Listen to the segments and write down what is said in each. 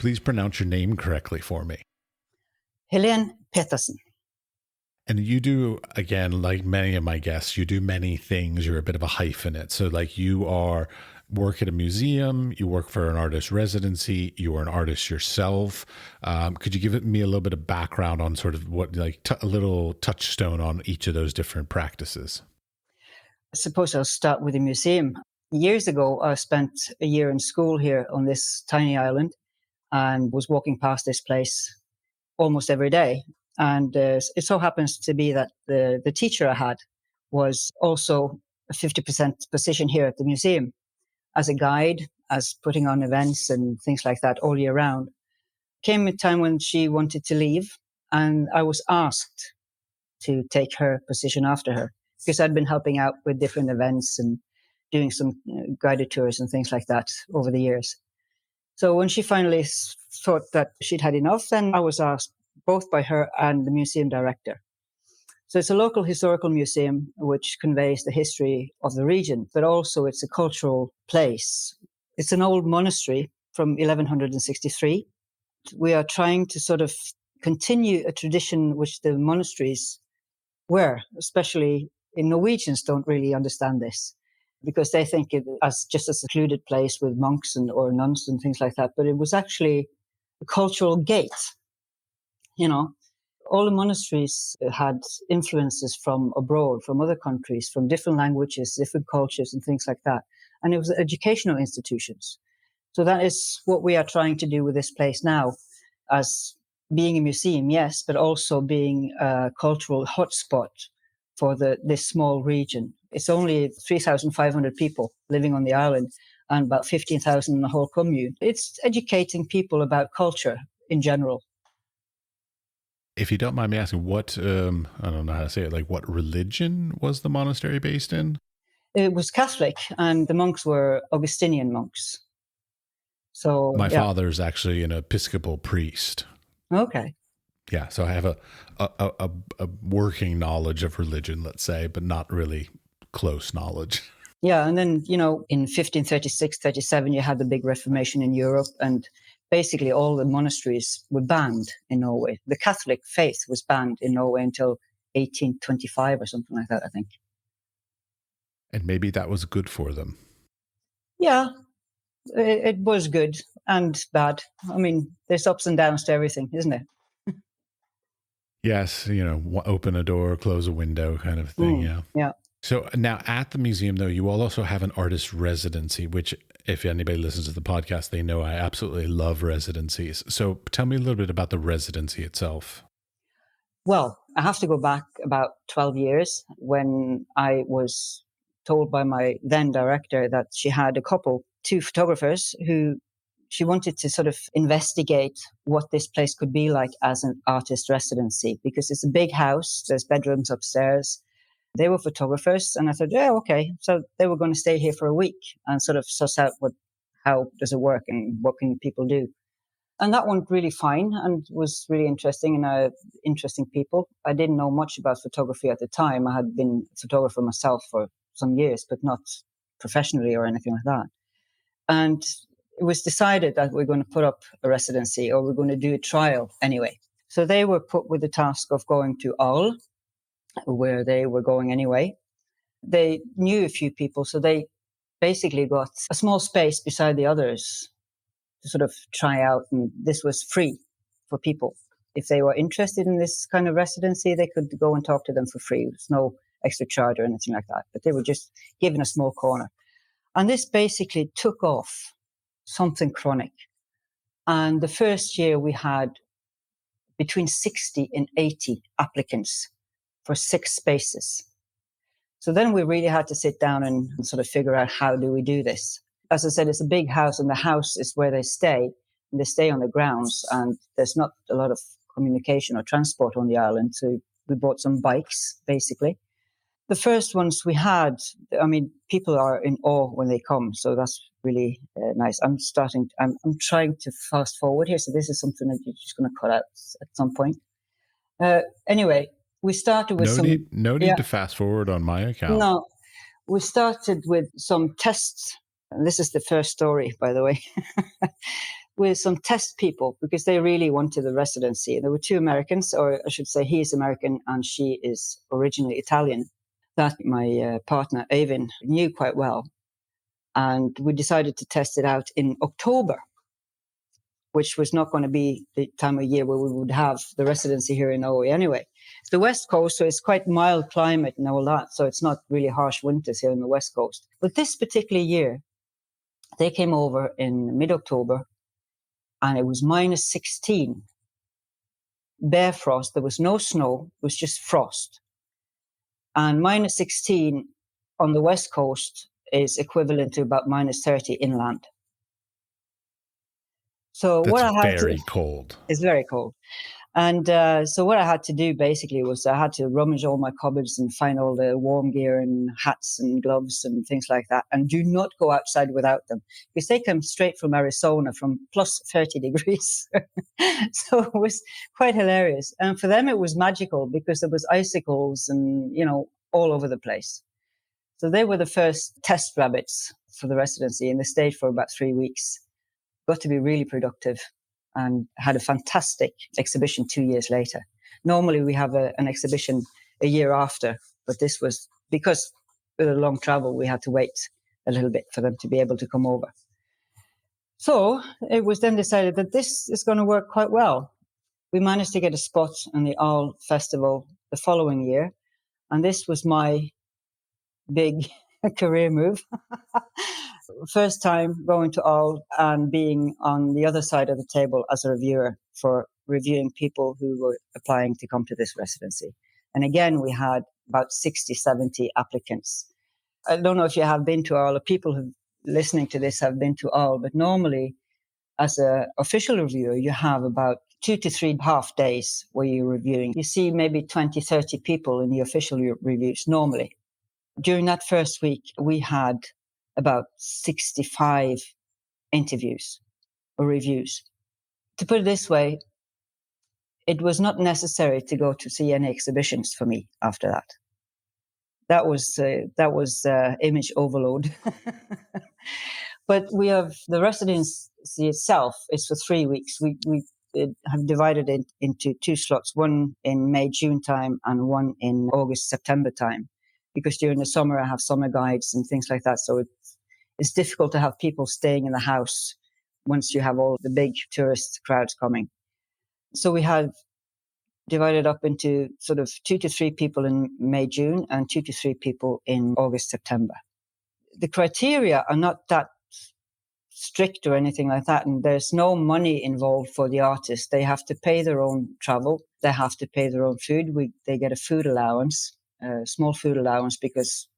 please pronounce your name correctly for me? Hele Petersen. And you do, again, like many of my guests, you do many things. You're a bit of a hyphenate. So like work at a museum, you work for an artist residency, you are an artist yourself. Could you give me a little bit of background on sort of what, like a little touchstone on each of those different practices? I suppose I'll start with the museum. Years ago, I spent a year in school here on this tiny island and was walking past this place almost every day. And it so happens to be that the teacher I had was also a 50% position here at the museum as a guide, as putting on events and things like that all year round. Came a time when she wanted to leave, and I was asked to take her position after her because I'd been helping out with different events and doing some guided tours and things like that over the years. So when she finally thought that she'd had enough, then I was asked both by her and the museum director. So it's a local historical museum which conveys the history of the region, but also it's a cultural place. It's an old monastery from 1163. We are trying to sort of continue a tradition which the monasteries were, especially in Norwegians don't really understand this because they think it as just a secluded place with monks or nuns and things like that. But it was actually a cultural gate. You know, all the monasteries had influences from abroad, from other countries, from different languages, different cultures and things like that. And it was educational institutions. So that is what we are trying to do with this place now, as being a museum, yes, but also being a cultural hotspot for this small region. It's only 3,500 people living on the island and about 15,000 in the whole commune. It's educating people about culture in general. If you don't mind me asking, what, I don't know how to say it, like what religion was the monastery based in? It was Catholic, and the monks were Augustinian monks. So my father's actually an Episcopal priest. Okay. Yeah, so I have a working knowledge of religion, let's say, but not really close knowledge. Yeah, and then, in 1536, 37, you had the big Reformation in Europe, and basically all the monasteries were banned in Norway. The Catholic faith was banned in Norway until 1825 or something like that, I think. And maybe that was good for them. Yeah, it was good and bad. I mean, there's ups and downs to everything, isn't it? Yes, open a door, close a window kind of thing, yeah. Yeah. So now at the museum, though, you will also have an artist residency, which if anybody listens to the podcast, they know I absolutely love residencies. So tell me a little bit about the residency itself. Well, I have to go back about 12 years when I was told by my then director that she had two photographers who she wanted to sort of investigate what this place could be like as an artist residency, because it's a big house, there's bedrooms upstairs. They were photographers, and I thought, yeah, okay. So they were going to stay here for a week and sort of suss out how does it work and what can people do. And that went really fine and was really interesting and interesting people. I didn't know much about photography at the time. I had been a photographer myself for some years, but not professionally or anything like that. And it was decided that we're going to put up a residency, or we're going to do a trial anyway. So they were put with the task of going to Hull, where they were going anyway. They knew a few people, so they basically got a small space beside the others to sort of try out, and this was free for people. If they were interested in this kind of residency, they could go and talk to them for free. There's no extra charge or anything like that, but they were just given a small corner. And this basically took off something chronic. And the first year we had between 60 and 80 applicants for 6 spaces. So then we really had to sit down and sort of figure out, how do we do this? As I said, it's a big house, and the house is where they stay, and they stay on the grounds, and there's not a lot of communication or transport on the island. So we bought some bikes, basically. The first ones we had, I mean, people are in awe when they come, so that's really nice. I'm trying to fast forward here, so this is something that you're just going to cut out at some point. Anyway, we started with no need to fast forward on my account. No, we started with some tests. And this is the first story, by the way. with some test people because they really wanted the residency. There were two Americans, or I should say he is American and she is originally Italian, that my partner, Avin, knew quite well. And we decided to test it out in October, which was not going to be the time of year where we would have the residency here in Norway anyway. It's the West Coast, so it's quite mild climate and all that. So it's not really harsh winters here on the West Coast. But this particular year, they came over in mid-October, and it was minus 16. Bare frost. There was no snow. It was just frost. And minus 16 on the West Coast is equivalent to about minus 30 inland. So That's what I had very cold. It's very cold. And so what I had to do basically was I had to rummage all my cupboards and find all the warm gear and hats and gloves and things like that. And do not go outside without them because they come straight from Arizona from plus 30 degrees. So it was quite hilarious. And for them, it was magical because there was icicles and, all over the place. So they were the first test rabbits for the residency, and they stayed for about 3 weeks. Got to be really productive and had a fantastic exhibition 2 years later. Normally we have an exhibition a year after, but this was, because with a long travel, we had to wait a little bit for them to be able to come over. So it was then decided that this is going to work quite well. We managed to get a spot in the Owl Festival the following year, and this was my big career move. First time going to Owl and being on the other side of the table as a reviewer for reviewing people who were applying to come to this residency. And again, we had about 60, 70 applicants. I don't know if you have been to Owl, or people who listening to this have been to Owl, but normally as an official reviewer, you have about 2 to 3 half days where you're reviewing. You see maybe 20, 30 people in the official reviews normally. During that first week, we had about 65 interviews or reviews. To put it this way, it was not necessary to go to see any exhibitions for me after that. That was image overload. But we have the residency itself is for 3 weeks. We have divided it into 2 slots, one in May, June time and one in August, September time. Because during the summer, I have summer guides and things like that. So it's difficult to have people staying in the house once you have all the big tourist crowds coming. So we have divided up into sort of 2 to 3 people in May, June, and 2 to 3 people in August, September. The criteria are not that strict or anything like that, and there's no money involved for the artists. They have to pay their own travel. They have to pay their own food. They get a food allowance, a small food allowance, because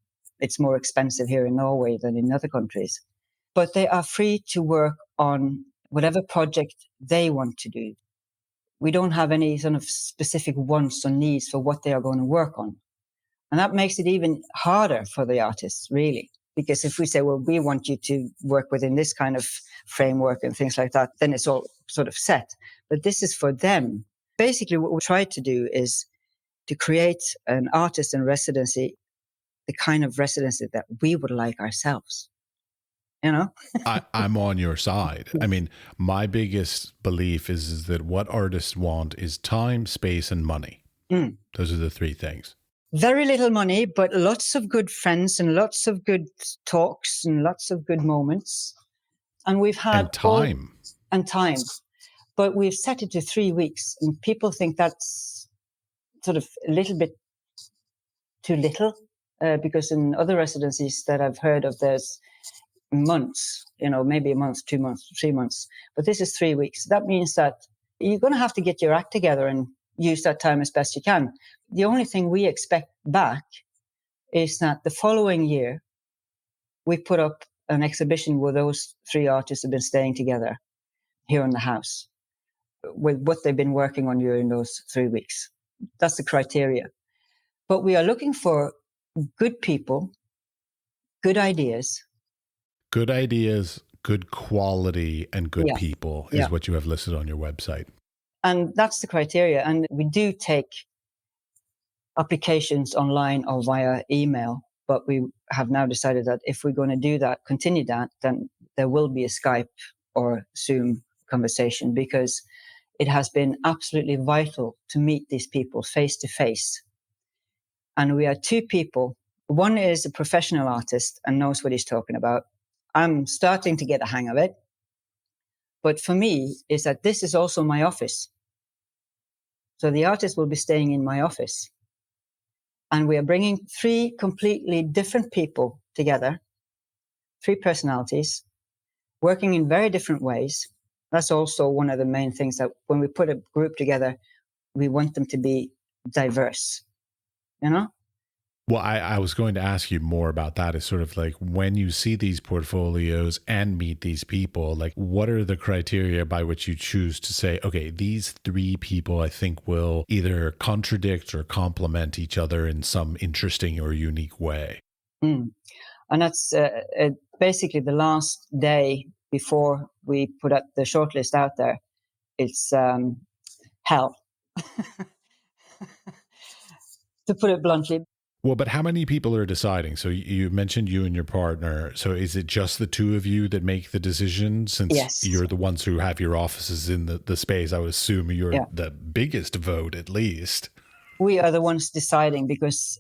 it's more expensive here in Norway than in other countries. But they are free to work on whatever project they want to do. We don't have any sort of specific wants or needs for what they are going to work on. And that makes it even harder for the artists, really. Because if we say, well, we want you to work within this kind of framework and things like that, then it's all sort of set. But this is for them. Basically, what we try to do is to create an artist in residency, the kind of residency that we would like ourselves. I'm on your side. I mean, my biggest belief is that what artists want is time, space, and money. Those are the 3 things. Very little money, but lots of good friends and lots of good talks and lots of good moments. And we've had and time. But we've set it to 3 weeks, and people think that's sort of a little bit too little, because in other residencies that I've heard of, there's months, maybe a month, 2 months, 3 months. But this is 3 weeks. That means that you're going to have to get your act together and use that time as best you can. The only thing we expect back is that the following year, we put up an exhibition where those 3 artists have been staying together here in the house with what they've been working on during those 3 weeks. That's the criteria. But we are looking for good people, good ideas. Good ideas, good quality, and good people is what you have listed on your website. And that's the criteria. And we do take applications online or via email, but we have now decided that if we're going to do that, continue that, then there will be a Skype or Zoom conversation, because it has been absolutely vital to meet these people face to face. And we are two people. One is a professional artist and knows what he's talking about. I'm starting to get the hang of it. But for me, is that this is also my office. So the artist will be staying in my office. And we are bringing three completely different people together, three personalities, working in very different ways. That's also one of the main things, that when we put a group together, we want them to be diverse, you know? Well, I was going to ask you more about that. Is sort of like, when you see these portfolios and meet these people, like, what are the criteria by which you choose to say, okay, these three people I think will either contradict or complement each other in some interesting or unique way? And that's basically the last day before we put the shortlist out there. It's hell, to put it bluntly. Well, but how many people are deciding? So you mentioned you and your partner. So is it just the two of you that make the decision, since Yes. you're the ones who have your offices in the space? I would assume you're the biggest vote, at least. We are the ones deciding,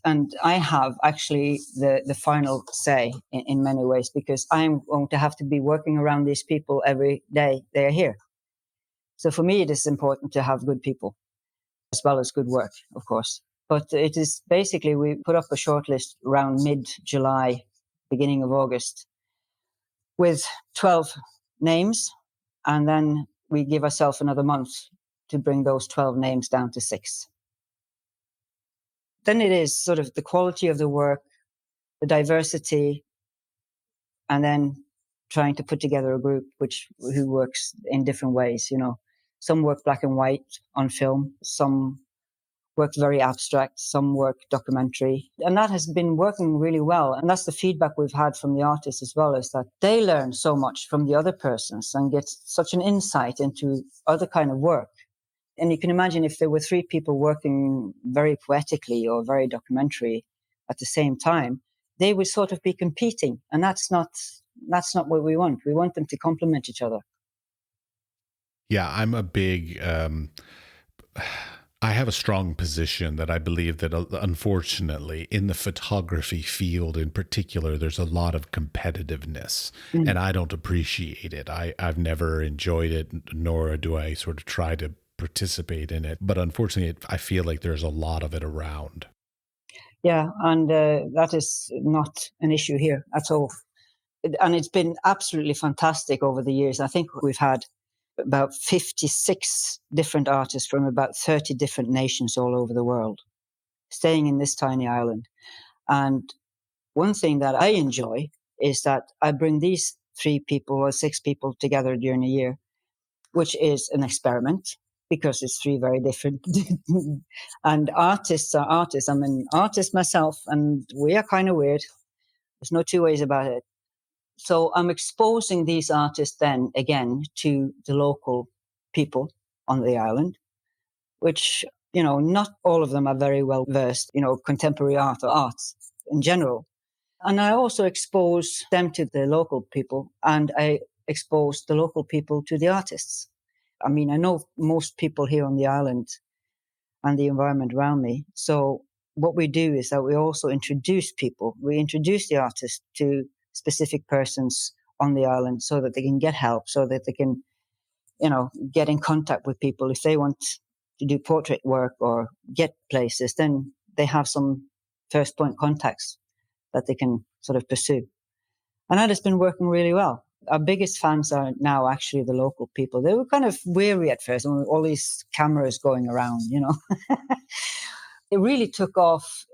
and I have actually the final say in many ways, because I'm going to have to be working around these people every day they're here. So for me, it is important to have good people as well as good work, of course. But it is basically, we put up a shortlist around mid-July, beginning of August, with 12 names. And then we give ourselves another month to bring those 12 names down to 6. Then it is sort of the quality of the work, the diversity, and then trying to put together a group who works in different ways. You know, some work black and white on film, some work very abstract, some work documentary. And that has been working really well. And that's the feedback we've had from the artists as well, is that they learn so much from the other persons and get such an insight into other kind of work. And you can imagine, if there were 3 people working very poetically or very documentary at the same time, they would sort of be competing. And that's not what we want. We want them to complement each other. Yeah, I'm a big... I have a strong position that I believe that, unfortunately, in the photography field in particular, there's a lot of competitiveness, and I don't appreciate it. I've never enjoyed it, nor do I sort of try to participate in it. But unfortunately, I feel like there's a lot of it around. Yeah, and that is not an issue here at all. And it's been absolutely fantastic over the years. I think we've had about 56 different artists from about 30 different nations all over the world staying in this tiny island. And one thing that I enjoy is that I bring these 3 people or 6 people together during a year, which is an experiment, because it's 3 very different. And artists are artists. I'm an artist myself, and we are kind of weird. There's no two ways about it. So I'm exposing these artists then again to the local people on the island, which, you know, not all of them are very well versed, you know, contemporary art or arts in general. And I also expose them to the local people, and I expose the local people to the artists. I mean, I know most people here on the island and the environment around me. So what we do is that we also introduce people. We introduce the artists to specific persons on the island so that they can get help, so that they can, you know, get in contact with people. If they want to do portrait work or get places, then they have some first point contacts that they can sort of pursue. And that has been working really well. Our biggest fans are now actually the local people. They were kind of weary at first, and all these cameras going around, you know. It really took off.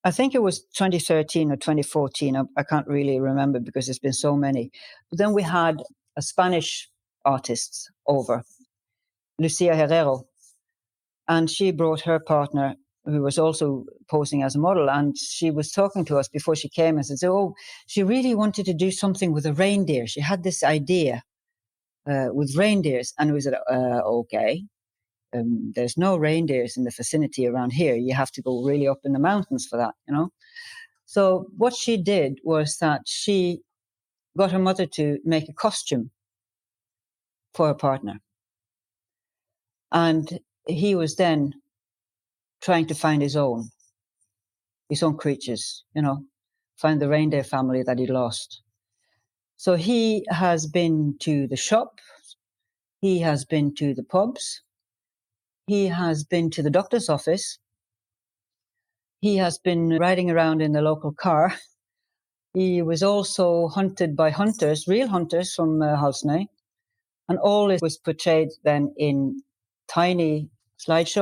I think it was 2013 or 2014. I can't really remember because there's been so many. But then we had a Spanish artist over, Lucia Herrero, and she brought her partner, who was also posing as a model. And she was talking to us before she came and said, oh, she really wanted to do something with a reindeer. She had this idea with reindeers. And we said, okay. There's no reindeers in the vicinity around here. You have to go really up in the mountains for that, you know. So what she did was that she got her mother to make a costume for a partner. And he was then trying to find his own creatures, find the reindeer family that he lost. So he has been to the shop, he has been to the pubs, he has been to the doctor's office, he has been riding around in the local car. He was also hunted by hunters, real hunters from Halsnøy. And all this was portrayed then in tiny slides.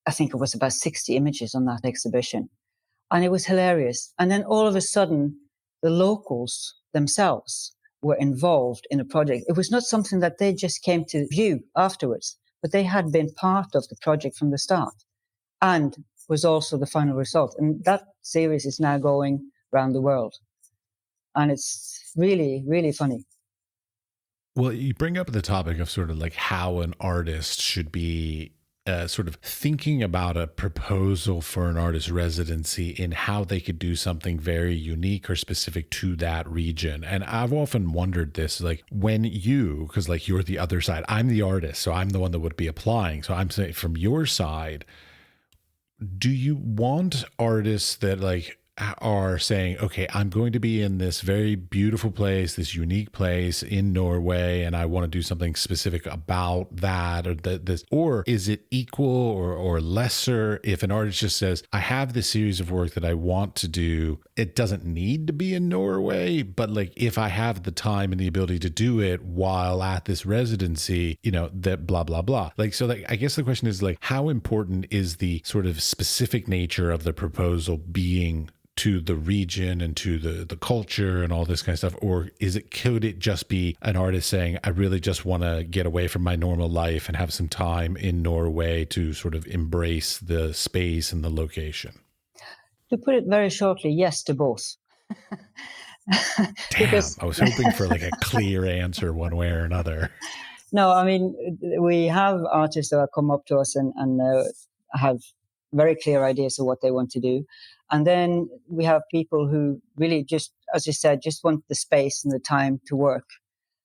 I think it was about 60 images on that exhibition. And it was hilarious. And then all of a sudden, the locals themselves were involved in a project. It was not something that they just came to view afterwards, but they had been part of the project from the start and was also the final result. And that series is now going around the world. And it's really, really funny. Well, you bring up the topic of sort of like how an artist should be sort of thinking about a proposal for an artist residency in how they could do something very unique or specific to that region. And I've often wondered this, like when because like you're the other side, I'm the artist, so I'm the one that would be applying. So I'm saying from your side, do you want artists that like are saying, okay, I'm going to be in this very beautiful place, this unique place in Norway, and I want to do something specific about that, or this, or is it equal or lesser if an artist just says, I have this series of work that I want to do. It doesn't need to be in Norway, but like if I have the time and the ability to do it while at this residency, that blah, blah, blah. Like, so like, I guess the question is like, how important is the sort of specific nature of the proposal being to the region and to the culture and all this kind of stuff? Or could it just be an artist saying, I really just want to get away from my normal life and have some time in Norway to sort of embrace the space and the location? To put it very shortly, yes to both. Damn, I was hoping for like a clear answer one way or another. No, I mean, we have artists that come up to us and have very clear ideas of what they want to do. And then we have people who really just, as you said, just want the space and the time to work.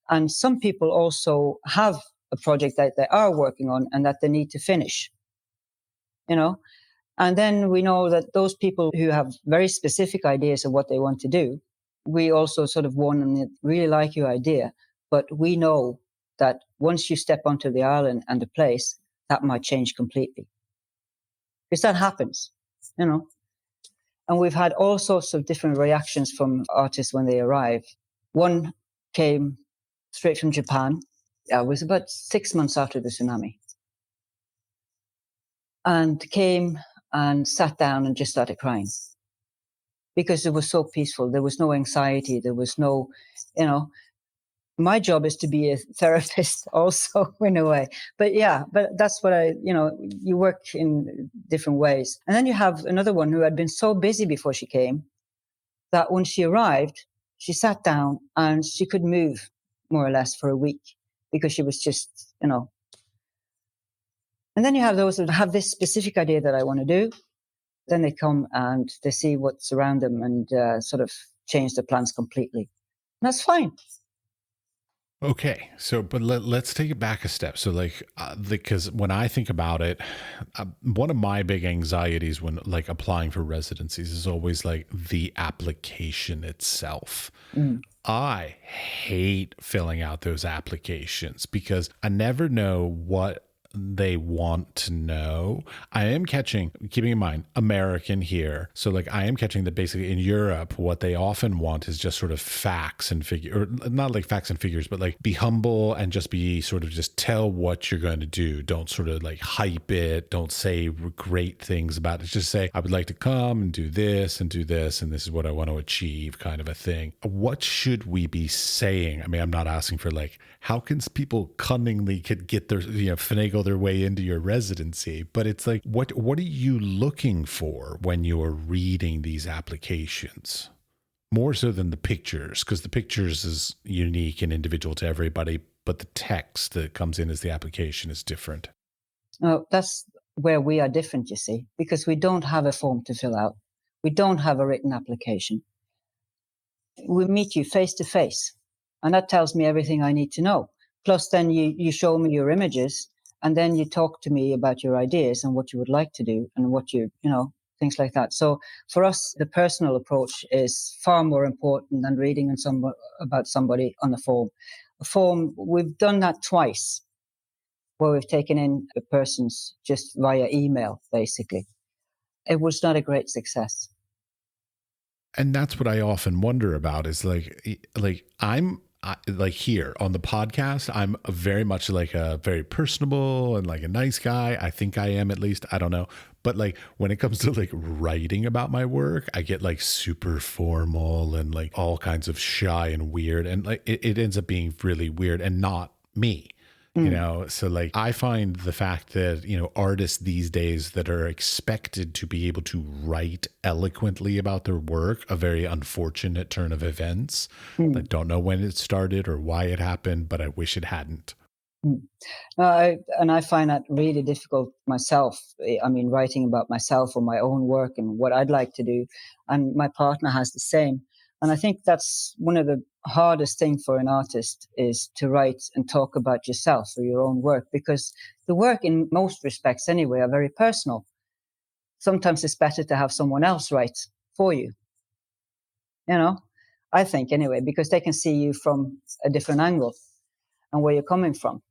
And some people also have a project that they are working on and that they need to finish, And then we know that those people who have very specific ideas of what they want to do, we also sort of warn them, really like your idea, but we know that once you step onto the island and the place, that might change completely. Because that happens, And we've had all sorts of different reactions from artists when they arrive. One came straight from Japan. It was about 6 months after the tsunami. And came and sat down and just started crying. Because it was so peaceful. There was no anxiety. There was no, my job is to be a therapist also in a way. But that's what you work in different ways. And then you have another one who had been so busy before she came that when she arrived, she sat down and she could move more or less for a week because she was just, And then you have those that have this specific idea that I want to do. Then they come and they see what's around them and sort of change their plans completely. And that's fine. Okay, so but let's take it back a step. So like, because when I think about it, one of my big anxieties when like applying for residencies is always like the application itself. I hate filling out those applications because I never know what they want to know. I am keeping in mind, American here. So like I am catching that basically in Europe, what they often want is just sort of facts and figure, or not like facts and figures, but like be humble and just be sort of just tell what you're going to do. Don't sort of like hype it. Don't say great things about it. Just say, I would like to come and do this and do this. And this is what I want to achieve, kind of a thing. What should we be saying? I mean, I'm not asking for like, how can people cunningly could get their, finagle their way into your residency, but it's like, what are you looking for when you're reading these applications? More so than the pictures, because the pictures is unique and individual to everybody, but the text that comes in as the application is different. Oh, that's where we are different, you see, because we don't have a form to fill out. We don't have a written application. We meet you face to face, and that tells me everything I need to know. Plus, then you show me your images, and then you talk to me about your ideas and what you would like to do and what things like that. So for us, the personal approach is far more important than reading about somebody on the form. A form, we've done that twice, where we've taken in the persons just via email, basically. It was not a great success. And that's what I often wonder about is like here on the podcast, I'm very much like a very personable and like a nice guy. I think I am, at least. I don't know. But like when it comes to like writing about my work, I get like super formal and like all kinds of shy and weird. And like it ends up being really weird and not me. So like I find the fact that, artists these days that are expected to be able to write eloquently about their work, a very unfortunate turn of events. I don't know when it started or why it happened, but I wish it hadn't. I find that really difficult myself. I mean, writing about myself or my own work and what I'd like to do. And my partner has the same. And I think that's one of the hardest things for an artist is to write and talk about yourself or your own work, because the work in most respects anyway are very personal. Sometimes it's better to have someone else write for you, I think anyway, because they can see you from a different angle and where you're coming from.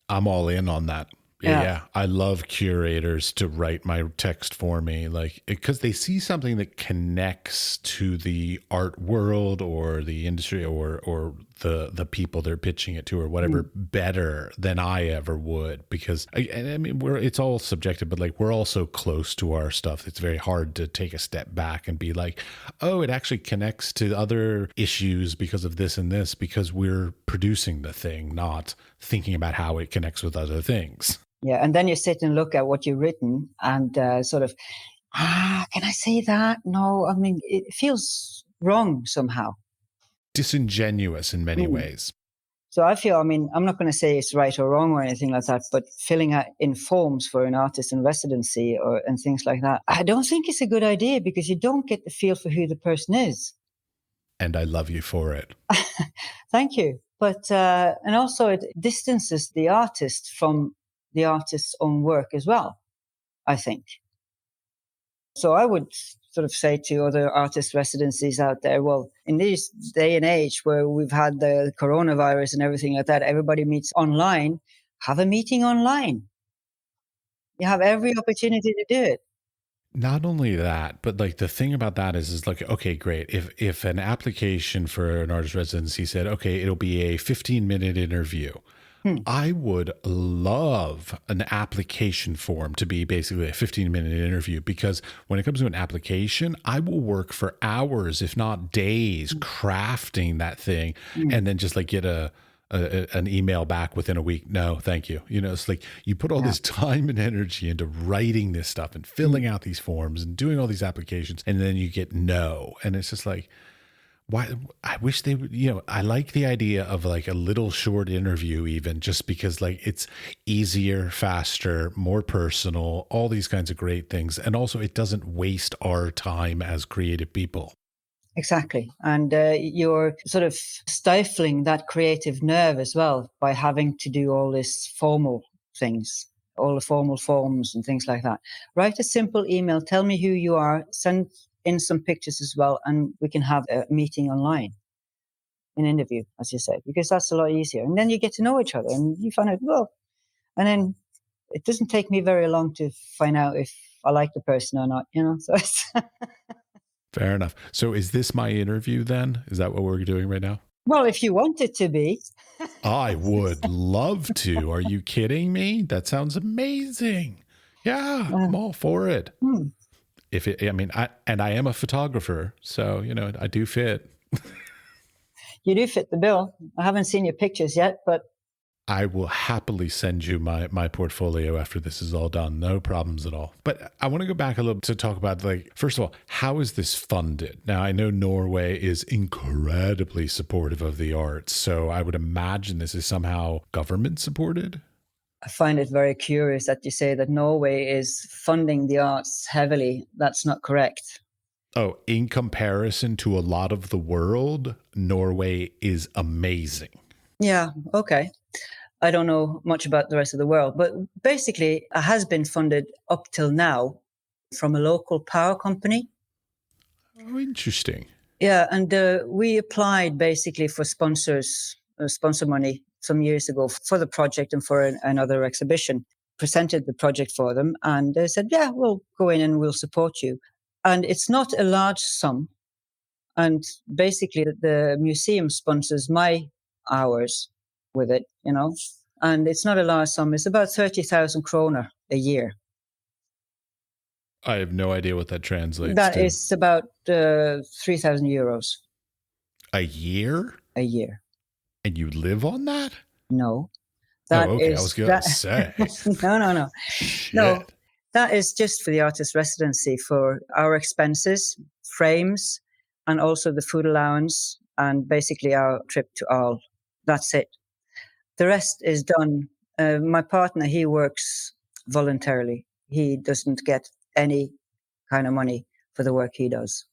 I'm all in on that. Yeah. Yeah. I love curators to write my text for me, like, because they see something that connects to the art world or the industry or the people they're pitching it to or whatever better than I ever would. Because I mean, it's all subjective, but like we're all so close to our stuff. It's very hard to take a step back and be like, oh, it actually connects to other issues because of this and this, because we're producing the thing, not thinking about how it connects with other things. Yeah, and then you sit and look at what you've written and sort of, can I say that? No, I mean, it feels wrong somehow. Disingenuous in many ways. So I feel, I mean, I'm not going to say it's right or wrong or anything like that, but filling out in forms for an artist in residency and things like that, I don't think it's a good idea because you don't get the feel for who the person is. And I love you for it. Thank you. But, and also it distances the artist from the artist's own work as well, I think. So I would sort of say to other artist residencies out there, well, in this day and age where we've had the coronavirus and everything like that, everybody meets online, have a meeting online. You have every opportunity to do it. Not only that, but like the thing about that is like, okay, great. If an application for an artist residency said, okay, it'll be a 15-minute interview, I would love an application form to be basically a 15-minute interview, because when it comes to an application, I will work for hours, if not days, crafting that thing and then just like get an email back within a week. No, thank you. It's like you put all this time and energy into writing this stuff and filling out these forms and doing all these applications, and then you get no. And it's just like, why? I wish they would, I like the idea of like a little short interview, even just because like it's easier, faster, more personal, all these kinds of great things. And also it doesn't waste our time as creative people. Exactly. And you're sort of stifling that creative nerve as well by having to do all this formal things, all the formal forms and things like that. Write a simple email, tell me who you are, send in some pictures as well, and we can have a meeting online, an interview, as you said, because that's a lot easier. And then you get to know each other and you find out, well, and then it doesn't take me very long to find out if I like the person or not, so it's Fair enough. So is this my interview then? Is that what we're doing right now? well, if you want it to be. I would love to. Are you kidding me? That sounds amazing. Yeah, I'm all for it. I am a photographer, so, I do fit. You do fit the bill. I haven't seen your pictures yet, but I will happily send you my portfolio after this is all done. No problems at all. But I want to go back a little to talk about, like, first of all, how is this funded? Now, I know Norway is incredibly supportive of the arts, so I would imagine this is somehow government supported. I find it very curious that you say that Norway is funding the arts heavily. That's not correct. Oh, in comparison to a lot of the world, Norway is amazing. Yeah, okay. I don't know much about the rest of the world, but basically it has been funded up till now from a local power company. Oh, interesting. Yeah, and we applied basically for sponsor money some years ago for the project and for another exhibition. Presented the project for them, and they said, "Yeah, we'll go in and we'll support you." And it's not a large sum. And basically, the museum sponsors my hours with it, and it's not a large sum. It's about 30,000 kroner a year. I have no idea what that translates That to. is about 3,000 euros A year? a year. And you live on that? No, Oh, that okay. I was is gonna that. say. No. No, Shit. that is just for the artist residency for our expenses, frames, and also the food allowance, and basically our trip to Arles. That's it. The rest is done. My partner, he works voluntarily. He doesn't get any kind of money for the work he does.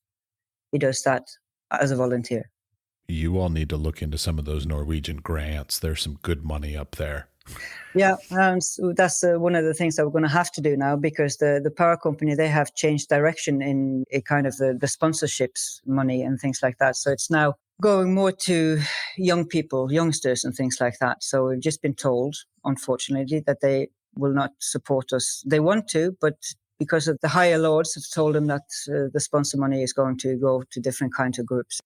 He does that as a volunteer. You all need to look into some of those Norwegian grants. There's some good money up there. Yeah, so that's one of the things that we're going to have to do now, because the power company, they have changed direction in a kind of the sponsorships money and things like that. So it's now going more to young people, youngsters and things like that. So we've just been told, unfortunately, that they will not support us. They want to, but because of the higher lords have told them that the sponsor money is going to go to different kinds of groups.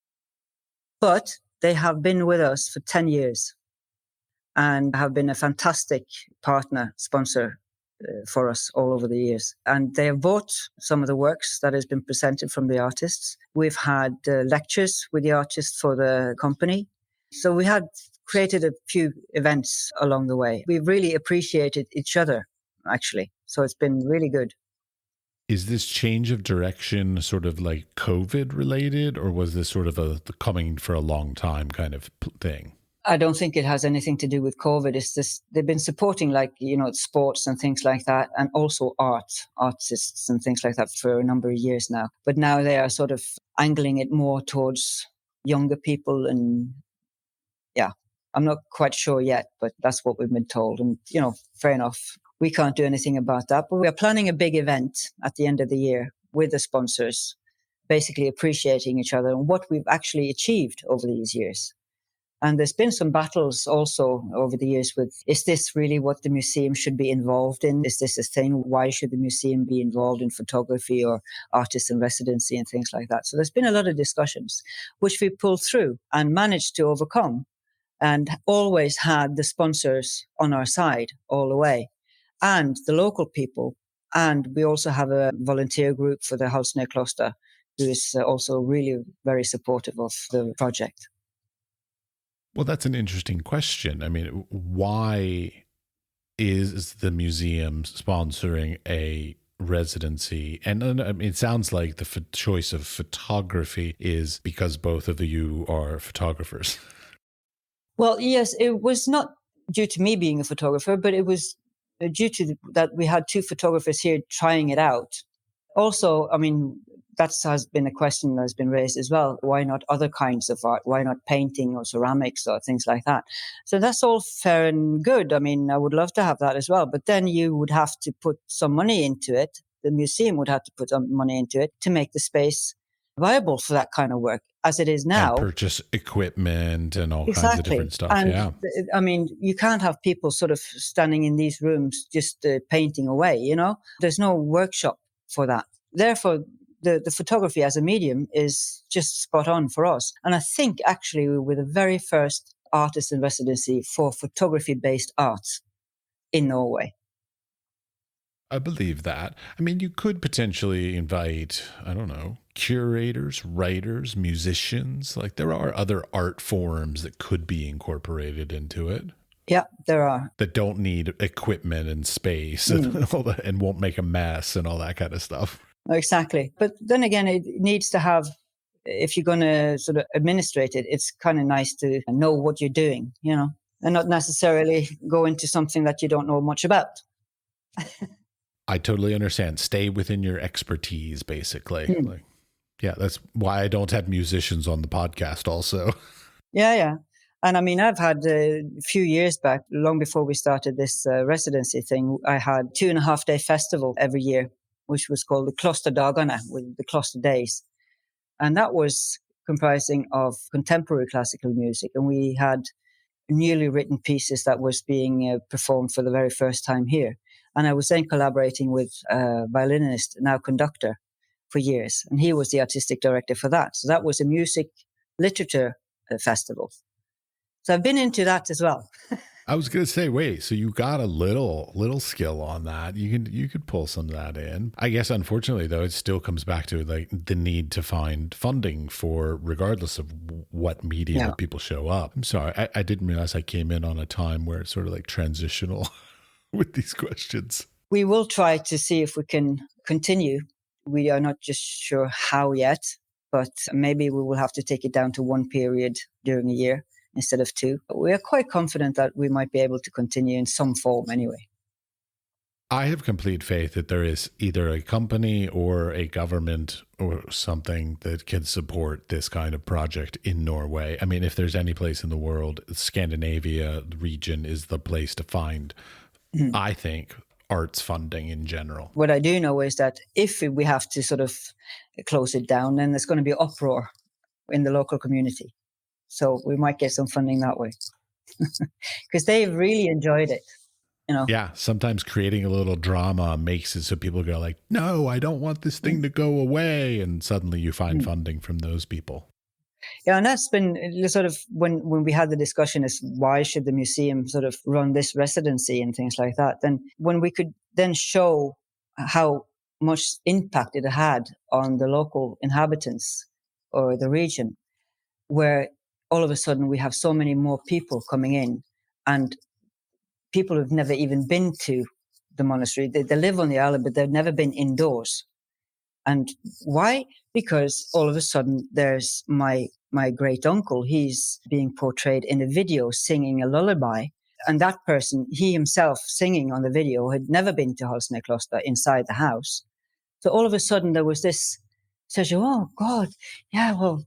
But they have been with us for 10 years. And have been a fantastic partner, sponsor for us all over the years. And they have bought some of the works that has been presented from the artists. We've had lectures with the artists for the company. So we had created a few events along the way. We've really appreciated each other, actually. So it's been really good. Is this change of direction sort of like COVID related, or was this sort of the coming for a long time kind of thing? I don't think it has anything to do with COVID. It's just they've been supporting, like, sports and things like that, and also artists and things like that for a number of years now. But now they are sort of angling it more towards younger people. And yeah, I'm not quite sure yet, but that's what we've been told. And, fair enough. We can't do anything about that. But we are planning a big event at the end of the year with the sponsors, basically appreciating each other and what we've actually achieved over these years. And there's been some battles also over the years with, is this really what the museum should be involved in? Is this a thing? Why should the museum be involved in photography or artists in residency and things like that? So there's been a lot of discussions, which we pulled through and managed to overcome, and always had the sponsors on our side all the way, and the local people. And we also have a volunteer group for the Halsnø Kloster, who is also really very supportive of the project. Well, that's an interesting question. I mean, why is the museum sponsoring a residency? And I mean, it sounds like the choice of photography is because both of you are photographers. Well, yes, it was not due to me being a photographer, but it was due to that we had two photographers here trying it out. Also, I mean, that has been a question that has been raised as well. Why not other kinds of art? Why not painting or ceramics or things like that? So that's all fair and good. I mean, I would love to have that as well. But then you would have to put some money into it. The museum would have to put some money into it to make the space viable for that kind of work. As it is now, and purchase equipment and all exactly. kinds of different stuff. And yeah. I mean, you can't have people sort of standing in these rooms just painting away, There's no workshop for that. Therefore, the photography as a medium is just spot on for us. And I think actually we were the very first artist in residency for photography-based arts in Norway. I believe that. I mean, you could potentially invite, I don't know, curators, writers, musicians. Like there are other art forms that could be incorporated into it. Yeah, there are. That don't need equipment and space and all that, and won't make a mess and all that kind of stuff. Exactly. But then again, it needs to have, if you're going to sort of administrate it, it's kind of nice to know what you're doing, and not necessarily go into something that you don't know much about. I totally understand. Stay within your expertise, basically. Yeah, that's why I don't have musicians on the podcast also. Yeah. And I mean, I've had a few years back, long before we started this residency thing, I had 2.5-day festival every year, which was called the Klosterdagene, with the Kloster Days. And that was comprising of contemporary classical music. And we had newly written pieces that was being performed for the very first time here. And I was then collaborating with a violinist, now conductor, for years. And he was the artistic director for that. So that was a music literature festival. So I've been into that as well. I was gonna say, wait, so you got a little skill on that. You could pull some of that in. I guess unfortunately though, it still comes back to like the need to find funding for regardless of what medium people show up. I'm sorry, I didn't realize I came in on a time where it's sort of like transitional with these questions. We will try to see if we can continue. We are not just sure how yet, but maybe we will have to take it down to one period during a year instead of two. But we are quite confident that we might be able to continue in some form anyway. I have complete faith that there is either a company or a government or something that can support this kind of project in Norway. I mean, if there's any place in the world, Scandinavia region is the place to find, I think, arts funding in general. What I do know is that if we have to sort of close it down, then there's going to be uproar in the local community. So we might get some funding that way because they've really enjoyed it. You know? Yeah, sometimes creating a little drama makes it so people go like, no, I don't want this thing to go away. And suddenly you find funding from those people. Yeah, and that's been sort of when we had the discussion is why should the museum sort of run this residency and things like that. Then when we could then show how much impact it had on the local inhabitants or the region, where all of a sudden we have so many more people coming in and people who've never even been to the monastery. They live on the island, but they've never been indoors. And why? Because all of a sudden there's my great uncle. He's being portrayed in a video singing a lullaby. And that person, he himself singing on the video, had never been to Halsnekloster inside the house. So all of a sudden there was this such, oh God, yeah, well,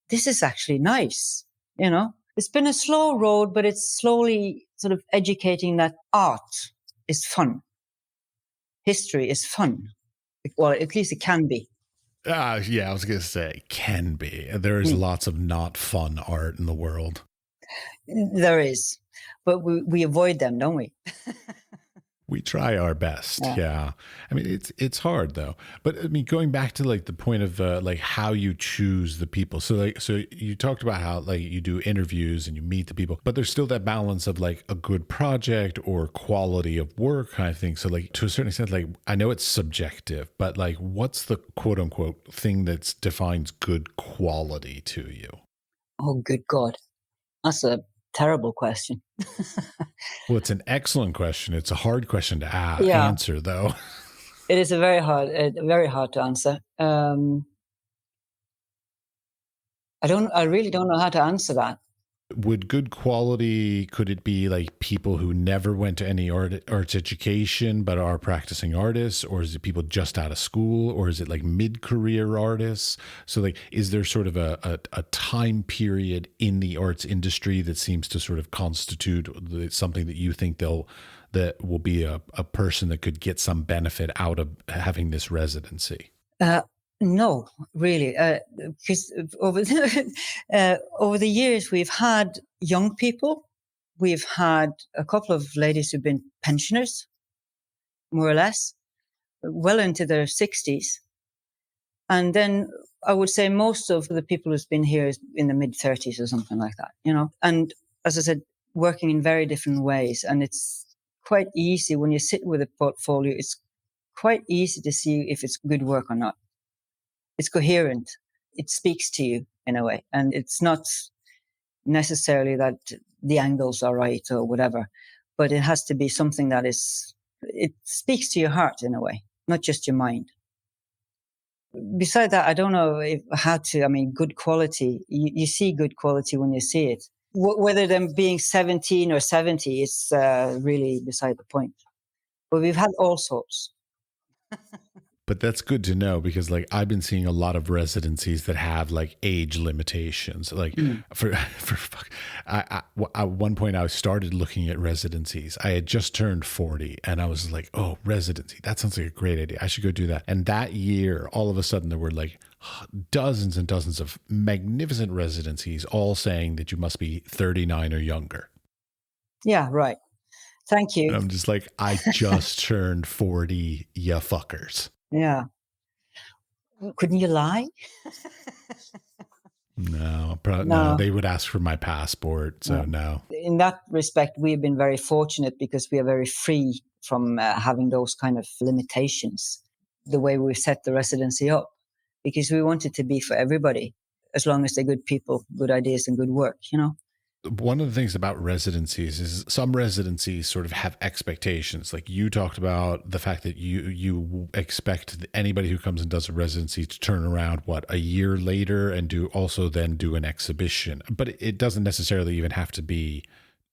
this is actually nice. You know, it's been a slow road, but it's slowly sort of educating that art is fun. History is fun. Well, at least it can be. Yeah, I was going to say can be. There is lots of not fun art in the world. There is, but we avoid them, don't we? We try our best. Yeah. I mean, it's hard though. But I mean, going back to like the point of like how you choose the people. So you talked about how like you do interviews and you meet the people, but there's still that balance of like a good project or quality of work kind of thing. So like to a certain extent, like I know it's subjective, but like what's the quote unquote thing that defines good quality to you? Oh, good God. That's a terrible question. Well, it's an excellent question. It's a hard question to answer, though. It is very hard to answer. I really don't know how to answer that. Would good quality, could it be like people who never went to any arts education but are practicing artists, or is it people just out of school, or is it like mid-career artists? So like, is there sort of a time period in the arts industry that seems to sort of constitute something that you think that will be a person that could get some benefit out of having this residency? No, really, because over the years we've had young people, we've had a couple of ladies who've been pensioners, more or less, well into their 60s, and then I would say most of the people who've been here is in the mid-30s or something like that, you know. And as I said, working in very different ways, and it's quite easy when you sit with a portfolio. It's quite easy to see if it's good work or not. It's coherent. It speaks to you in a way. And it's not necessarily that the angles are right or whatever, but it has to be something that it speaks to your heart in a way, not just your mind. Beside that, I don't know good quality, you see good quality when you see it. Whether them being 17 or 70, it's really beside the point. But we've had all sorts. But that's good to know because like I've been seeing a lot of residencies that have like age limitations. Like at one point I started looking at residencies. I had just turned 40 and I was like, oh, residency, that sounds like a great idea. I should go do that. And that year, all of a sudden there were like dozens and dozens of magnificent residencies all saying that you must be 39 or younger. Yeah, right. Thank you. And I'm just like, I just turned 40, ya fuckers. Yeah. Couldn't you lie? No, they would ask for my passport. So no. In that respect, we've been very fortunate because we are very free from having those kind of limitations, the way we set the residency up, because we want it to be for everybody, as long as they're good people, good ideas and good work, you know? One of the things about residencies is some residencies sort of have expectations. Like you talked about the fact that you expect anybody who comes and does a residency to turn around a year later and do an exhibition. But it doesn't necessarily even have to be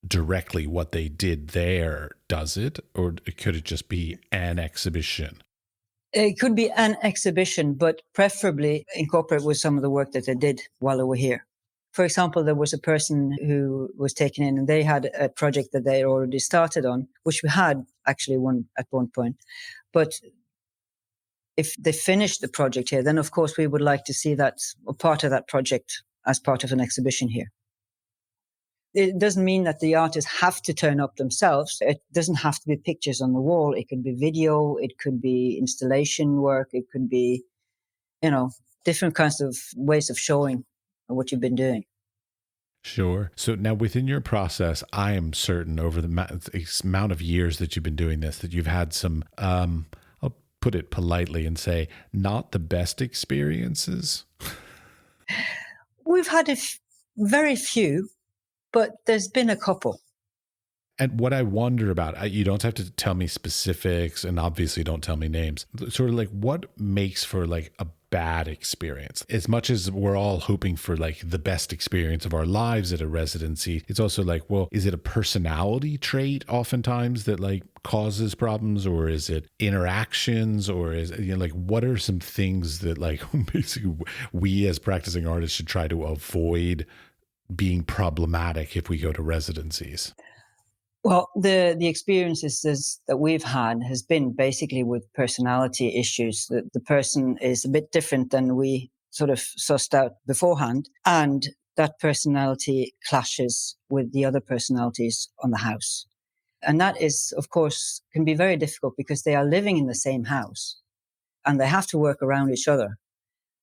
directly what they did there, does it? Or could it just be an exhibition? It could be an exhibition, but preferably incorporate with some of the work that they did while they were here. For example, there was a person who was taken in and they had a project that they already started on, which we had actually at one point. But if they finished the project here, then of course we would like to see that or part of that project as part of an exhibition here. It doesn't mean that the artists have to turn up themselves. It doesn't have to be pictures on the wall. It could be video. It could be installation work. It could be, different kinds of ways of showing what you've been doing. Sure. So now within your process, I am certain over the amount of years that you've been doing this, that you've had some, I'll put it politely and say, not the best experiences. We've had very few, but there's been a couple. And what I wonder about, you don't have to tell me specifics and obviously don't tell me names, sort of like what makes for like a bad experience. As much as we're all hoping for like the best experience of our lives at a residency, it's also like, well, is it a personality trait oftentimes that like causes problems, or is it interactions, or is like what are some things that like basically we as practicing artists should try to avoid being problematic if we go to residencies? Well, the experiences that we've had has been basically with personality issues. That the person is a bit different than we sort of sussed out beforehand, and that personality clashes with the other personalities on the house. And that is, of course, can be very difficult because they are living in the same house and they have to work around each other.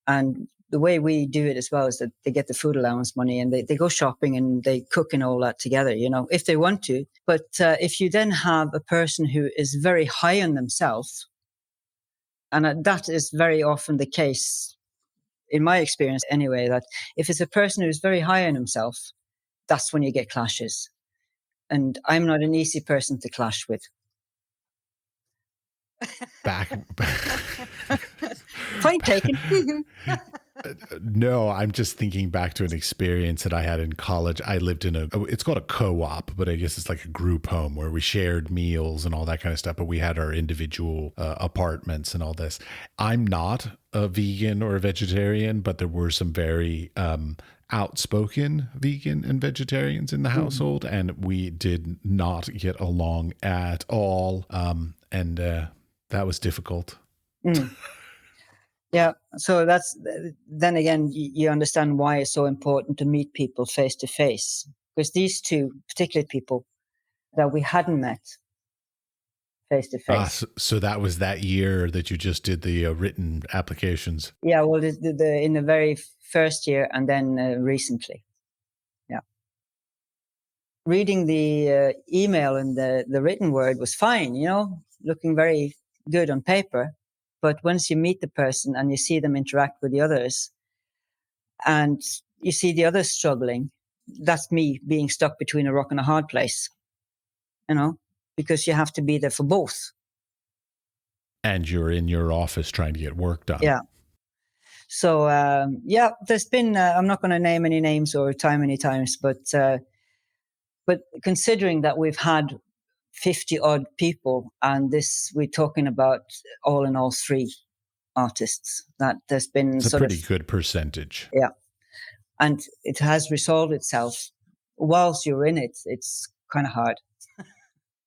And the way we do it as well is that they get the food allowance money and they go shopping and they cook and all that together, if they want to. But if you then have a person who is very high on themselves, and that is very often the case, in my experience anyway, that if it's a person who's very high on himself, that's when you get clashes. And I'm not an easy person to clash with. Point taken. No, I'm just thinking back to an experience that I had in college. I lived in it's called a co-op, but I guess it's like a group home where we shared meals and all that kind of stuff, but we had our individual apartments and all this. I'm not a vegan or a vegetarian, but there were some very outspoken vegan and vegetarians in the household, and we did not get along at all. And that was difficult. Yeah. So then again, you understand why it's so important to meet people face to face, because these two particular people that we hadn't met face to face. So that was that year that you just did the written applications. Yeah. Well, in the very first year and then recently. Yeah. Reading the email and the written word was fine, looking very good on paper. But once you meet the person and you see them interact with the others and you see the others struggling, that's me being stuck between a rock and a hard place, because you have to be there for both. And you're in your office trying to get work done. Yeah. So, there's been, I'm not going to name any names or time any times, but considering that we've had 50 odd people and we're talking about all in all 3, artists. That there's been It's a sort of, pretty good percentage. yeah, and it has resolved itself. Whilst you're in it, it's kind of hard.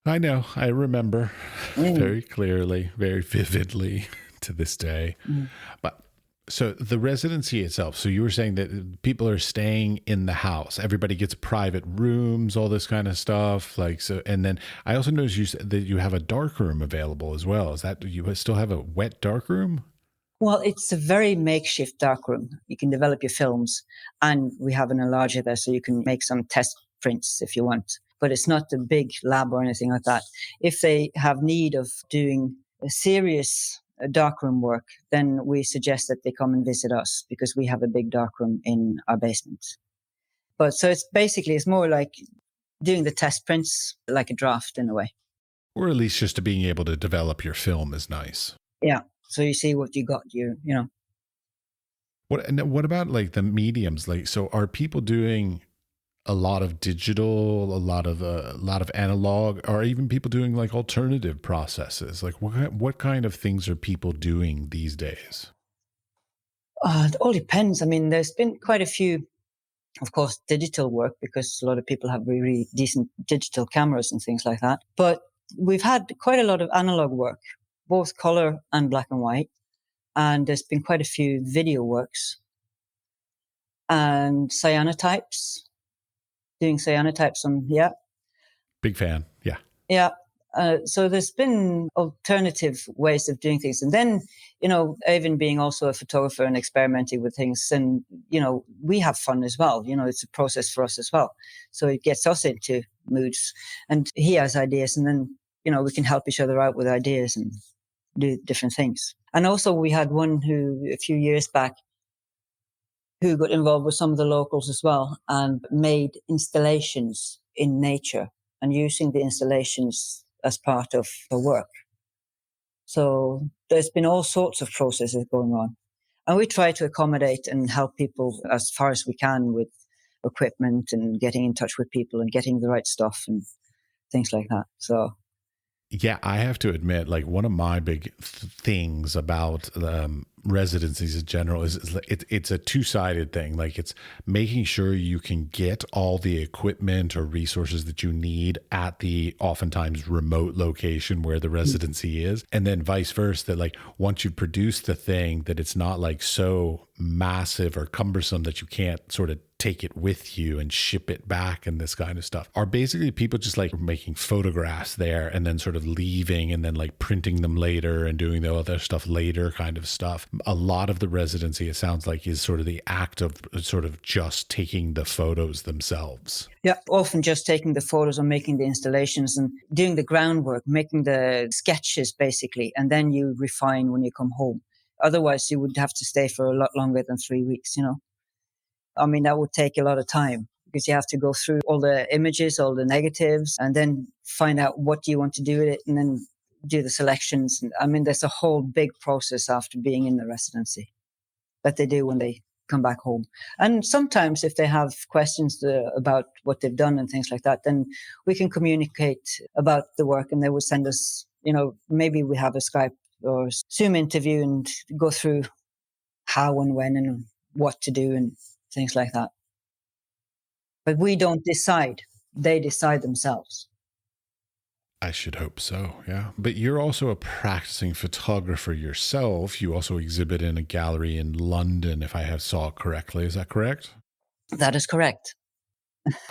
I know. I remember Mm. very clearly, very vividly to this day. Mm. But so the residency itself, so you were saying that people are staying in the house. Everybody gets private rooms, all this kind of stuff. Like so, and then I also noticed you said that you have a dark room available as well. Is that you still have a wet dark room? Well, it's a very makeshift darkroom. You can develop your films, and we have an enlarger there, so you can make some test prints if you want. But it's not a big lab or anything like that. If they have need of doing a serious darkroom work, then we suggest that they come and visit us because we have a big darkroom in our basement. But so it's more like doing the test prints like a draft in a way. Or at least just to being able to develop your film is nice. Yeah. So you see what you got, you know. What about like the mediums? Like, so are people doing a lot of digital, a lot of analog, or even people doing like alternative processes? Like, what kind of things are people doing these days? It all depends. I mean, there's been quite a few, of course, digital work because a lot of people have really decent digital cameras and things like that. But we've had quite a lot of analog work, both color and black and white. And there's been quite a few video works and cyanotypes, doing cyanotypes on, yeah. Big fan. Yeah. Yeah. So there's been alternative ways of doing things. And then, even being also a photographer and experimenting with things. And, we have fun as well. It's a process for us as well. So it gets us into moods. And he has ideas. And then, we can help each other out with ideas and do different things. And also we had one who, a few years back, who got involved with some of the locals as well and made installations in nature and using the installations as part of the work. So there's been all sorts of processes going on. And we try to accommodate and help people as far as we can with equipment and getting in touch with people and getting the right stuff and things like that. So Yeah, I have to admit, like one of my big things about residencies in general is it's a two-sided thing. Like it's making sure you can get all the equipment or resources that you need at the oftentimes remote location where the residency is, and then vice versa. That like once you produce the thing, that it's not like so massive or cumbersome that you can't sort of take it with you and ship it back and this kind of stuff. Are basically people just like making photographs there and then sort of leaving and then like printing them later and doing the other stuff later kind of stuff? A lot of the residency, it sounds like, is sort of the act of sort of just taking the photos themselves. Yeah, often just taking the photos and making the installations and doing the groundwork, making the sketches basically, and then you refine when you come home. Otherwise, you would have to stay for a lot longer than 3 weeks, I mean, that would take a lot of time because you have to go through all the images, all the negatives, and then find out what you want to do with it and then do the selections. I mean, there's a whole big process after being in the residency that they do when they come back home. And sometimes if they have questions about what they've done and things like that, then we can communicate about the work and they will send us, maybe we have a Skype or Zoom interview and go through how and when and what to do and things like that. But we don't decide. They decide themselves. I should hope so, yeah. But you're also a practicing photographer yourself. You also exhibit in a gallery in London, if I have saw correctly. Is that correct? That is correct.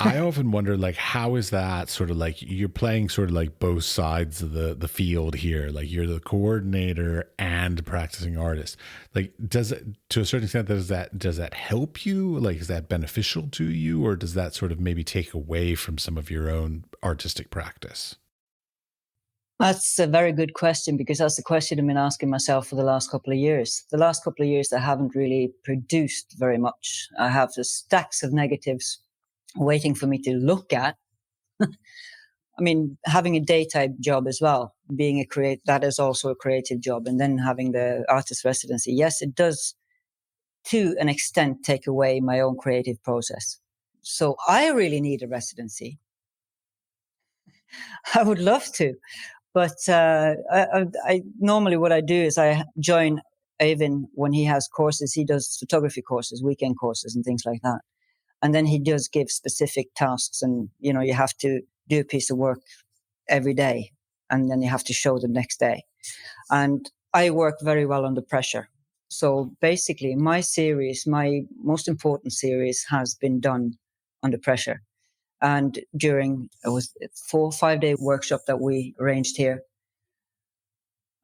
I often wonder, like, how is that sort of like you're playing sort of like both sides of the field here? Like you're the coordinator and practicing artist. Like, does it, to a certain extent, does that help you? Like, is that beneficial to you, or does that sort of maybe take away from some of your own artistic practice? That's a very good question because that's the question I've been asking myself for the last couple of years. The last couple of years, I haven't really produced very much. I have the stacks of negatives waiting for me to look at. I mean, having a daytime job as well, being that is also a creative job. And then having the artist residency. Yes, it does to an extent take away my own creative process. So I really need a residency. I would love to. But I normally what I do is I join Even when he has courses, he does photography courses, weekend courses and things like that. And then he does give specific tasks, and, you have to do a piece of work every day, and then you have to show the next day. And I work very well under pressure. So basically, my most important series has been done under pressure. And during, it was a 4 or 5 day workshop that we arranged here,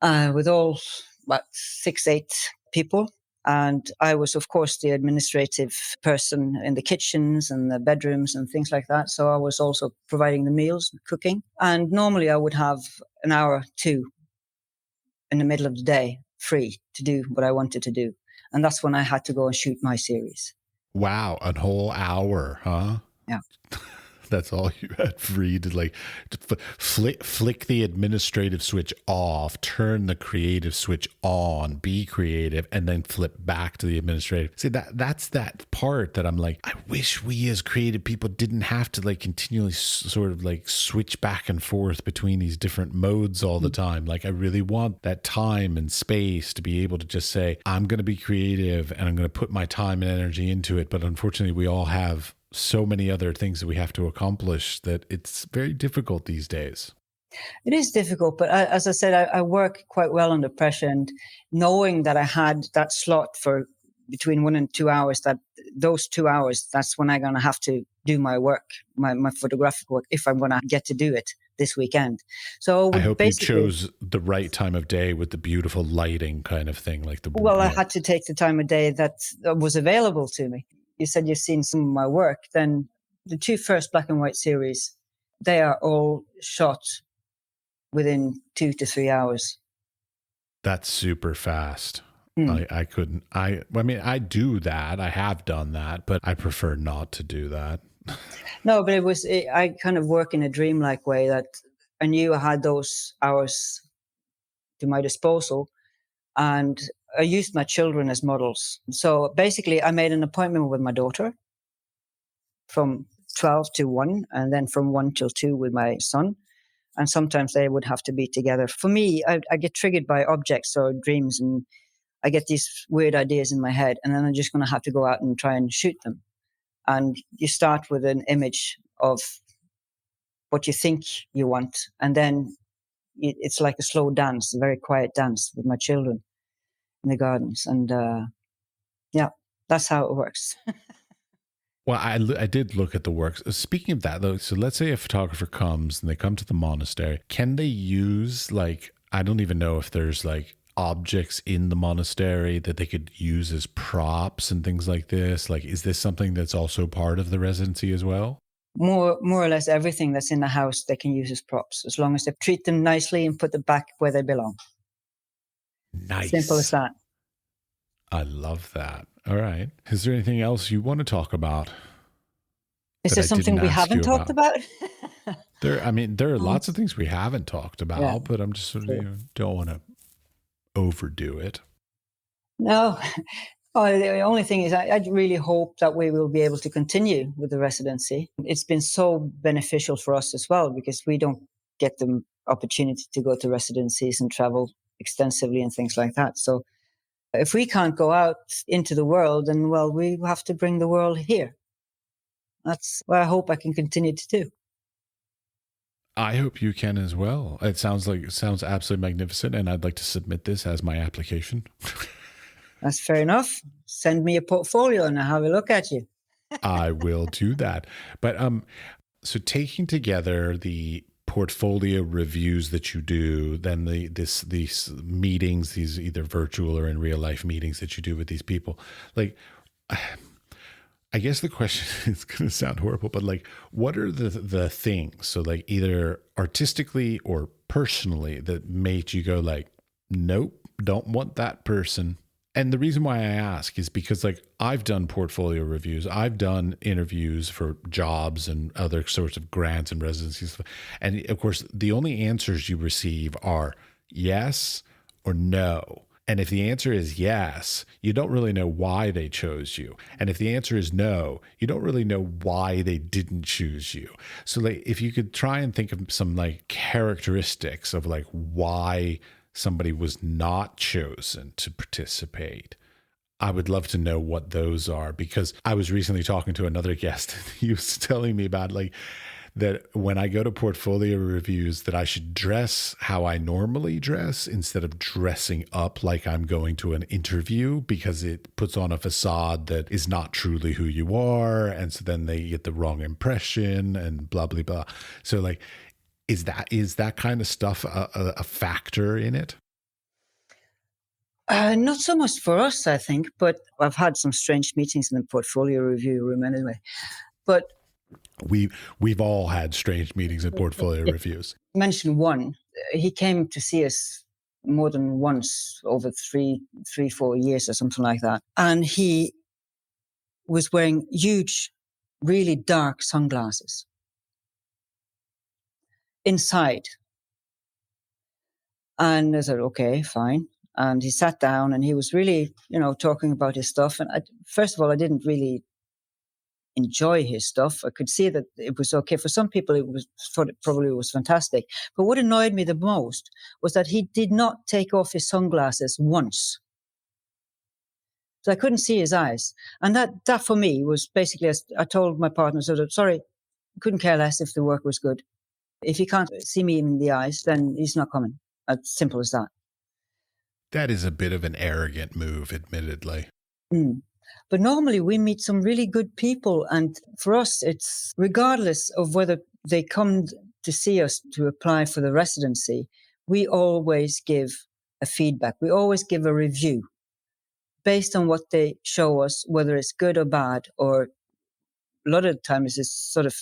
with all about 6-8 people. And I was, of course, the administrative person in the kitchens and the bedrooms and things like that. So I was also providing the meals, cooking. And normally I would have an hour or two in the middle of the day free to do what I wanted to do. And that's when I had to go and shoot my series. Wow, a whole hour, huh? Yeah. That's all you had free to flick the administrative switch off, turn the creative switch on, be creative, and then flip back to the administrative. See, that's that part that I'm like, I wish we as creative people didn't have to continually sort of switch back and forth between these different modes all the time. I really want that time and space to be able to just say, I'm going to be creative and I'm going to put my time and energy into it. But unfortunately, we all have so many other things that we have to accomplish that it's very difficult these days. It is difficult, but as I said, I work quite well under pressure, and knowing that I had that slot for between 1 and 2 hours, those 2 hours, that's when I'm going to have to do my work, my photographic work, if I'm going to get to do it this weekend. So I hope you chose the right time of day with the beautiful lighting kind of thing. I had to take the time of day that was available to me. You said you've seen some of my work, then the 2 first black and white series, they are all shot within 2 to 3 hours. That's super fast. I couldn't. I mean, I do that. I have done that, but I prefer not to do that. No, but I kind of work in a dreamlike way that I knew I had those hours to my disposal, and I used my children as models. So basically, I made an appointment with my daughter from 12 to 1, and then from 1 till 2 with my son. And sometimes they would have to be together. For me, I get triggered by objects or dreams, and I get these weird ideas in my head, and then I'm just going to have to go out and try and shoot them. And you start with an image of what you think you want, and then it's like a slow dance, a very quiet dance with my children in the gardens. And that's how it works. Well, I did look at the works. Speaking of that, though, so let's say a photographer comes and they come to the monastery. Can they use I don't even know if there's objects in the monastery that they could use as props and things like this? Is this something that's also part of the residency as well? More or less everything that's in the house they can use as props, as long as they treat them nicely and put them back where they belong. Nice. Simple as that. I love that. All right. Is there anything else you want to talk about? Is there something we haven't talked about? There are lots of things we haven't talked about, but I'm just sort of don't want to overdo it. No. The only thing is I really hope that we will be able to continue with the residency. It's been so beneficial for us as well, because we don't get the opportunity to go to residencies and travel extensively and things like that. So if we can't go out into the world, then, we have to bring the world here. That's what I hope I can continue to do. I hope you can as well. It sounds absolutely magnificent, and I'd like to submit this as my application. That's fair enough. Send me a portfolio and I'll have a look at you. I will do that. But so taking together the portfolio reviews that you do, then these meetings, these either virtual or in real life meetings that you do with these people, I guess the question is going to sound horrible, but what are the things? So either artistically or personally that made you go nope, don't want that person. And the reason why I ask is because I've done portfolio reviews. I've done interviews for jobs and other sorts of grants and residencies. And of course, the only answers you receive are yes or no. And if the answer is yes, you don't really know why they chose you. And if the answer is no, you don't really know why they didn't choose you. So if you could try and think of some characteristics of why somebody was not chosen to participate. I would love to know what those are, because I was recently talking to another guest. He was telling me about like that when I go to portfolio reviews that I should dress how I normally dress instead of dressing up like I'm going to an interview, because it puts on a facade that is not truly who you are. And so then they get the wrong impression and blah, blah, blah. So like, is that kind of stuff a factor in it? Not so much for us, I think, but I've had some strange meetings in the portfolio review room anyway. But We've all had strange meetings in portfolio reviews. Mention one. He came to see us more than once over 4 years or something like that. And he was wearing huge, really dark sunglasses inside. And I said, okay, fine. And he sat down and he was really, talking about his stuff. And first of all, I didn't really enjoy his stuff. I could see that it was okay. For some people, probably was fantastic. But what annoyed me the most was that he did not take off his sunglasses once. So I couldn't see his eyes. And that for me was basically, I told my partner, sort of, sorry, couldn't care less if the work was good. If he can't see me in the eyes, then he's not coming. As simple as that. That is a bit of an arrogant move, admittedly. Mm. But normally we meet some really good people. And for us, it's regardless of whether they come to see us to apply for the residency, we always give a feedback. We always give a review based on what they show us, whether it's good or bad, or a lot of times it's sort of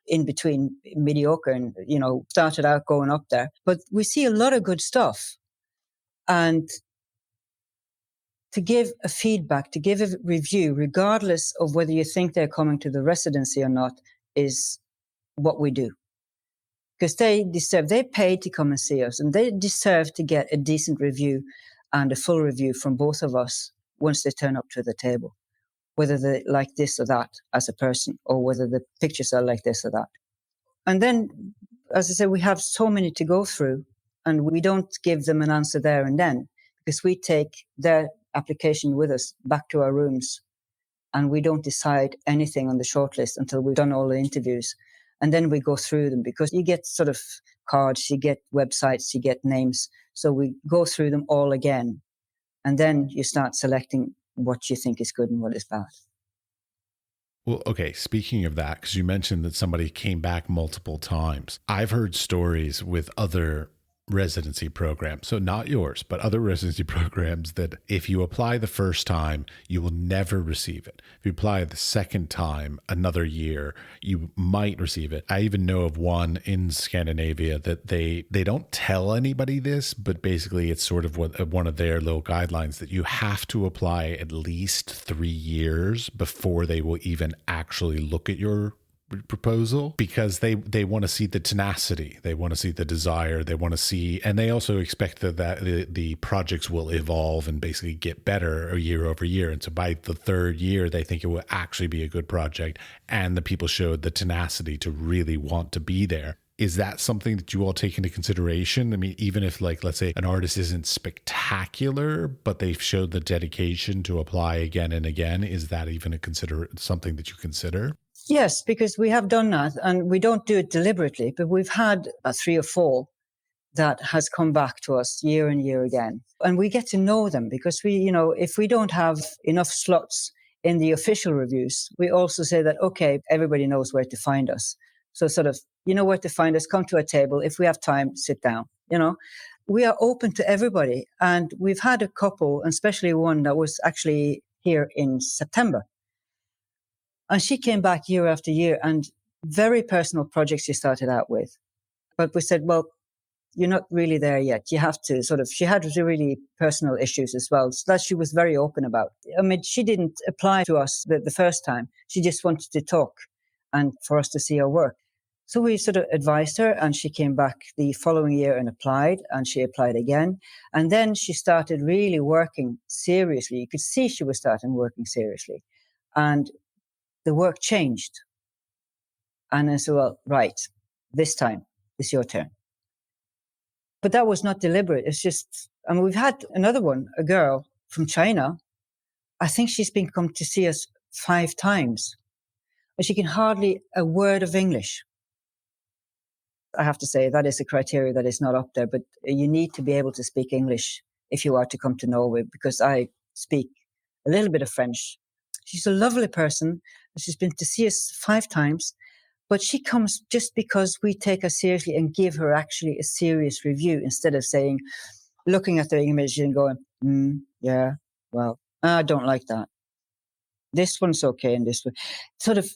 in between mediocre and, started out going up there. But we see a lot of good stuff. And to give a feedback, to give a review, regardless of whether you think they're coming to the residency or not, is what we do. Because they paid to come and see us, and they deserve to get a decent review and a full review from both of us once they turn up to the table, whether they like this or that as a person, or whether the pictures are like this or that. And then, as I said, we have so many to go through, and we don't give them an answer there and then, because we take their application with us back to our rooms, and we don't decide anything on the shortlist until we've done all the interviews. And then we go through them, because you get sort of cards, you get websites, you get names. So we go through them all again. And then you start selecting what you think is good and what is bad. Well, okay, speaking of that, because you mentioned that somebody came back multiple times, I've heard stories with other residency programs, so not yours, but other residency programs, that if you apply the first time, you will never receive it. If you apply the second time, another year, you might receive it. I even know of one in Scandinavia that they don't tell anybody this, but basically it's sort of one of their little guidelines, that you have to apply at least 3 years before they will even actually look at your proposal, because they want to see the tenacity, they want to see the desire, they want to see, and they also expect that the projects will evolve and basically get better year over year. And so by the third year, they think it will actually be a good project, and the people showed the tenacity to really want to be there. Is that something that you all take into consideration? I mean, even if, like, let's say an artist isn't spectacular, but they've showed the dedication to apply again and again, is that even something that you consider? Yes, because we have done that, and we don't do it deliberately, but we've had 3 or 4 that has come back to us year and year again. And we get to know them, because if we don't have enough slots in the official reviews, we also say that, okay, everybody knows where to find us. So sort of, where to find us, come to a table. If we have time, sit down, We are open to everybody. And we've had a couple, and especially one that was actually here in September. And she came back year after year, and very personal projects she started out with. But we said, well, you're not really there yet. You have to she had really personal issues as well, so that she was very open about. I mean, she didn't apply to us the first time. She just wanted to talk and for us to see her work. So we sort of advised her, and she came back the following year and applied, and she applied again. And then she started really working seriously. You could see she was starting working seriously. And the work changed. And I said, well, right, this time it's your turn. But that was not deliberate. It's just, I mean, we've had another one, a girl from China. I think she's been come to see us 5 times, but she can hardly a word of English. I have to say that is a criteria that is not up there, but you need to be able to speak English if you are to come to Norway, because I speak a little bit of French. She's a lovely person. She's been to see us 5 times, but she comes just because we take her seriously and give her actually a serious review instead of saying, looking at the image and going, yeah, well, I don't like that. This one's okay, and this one. Sort of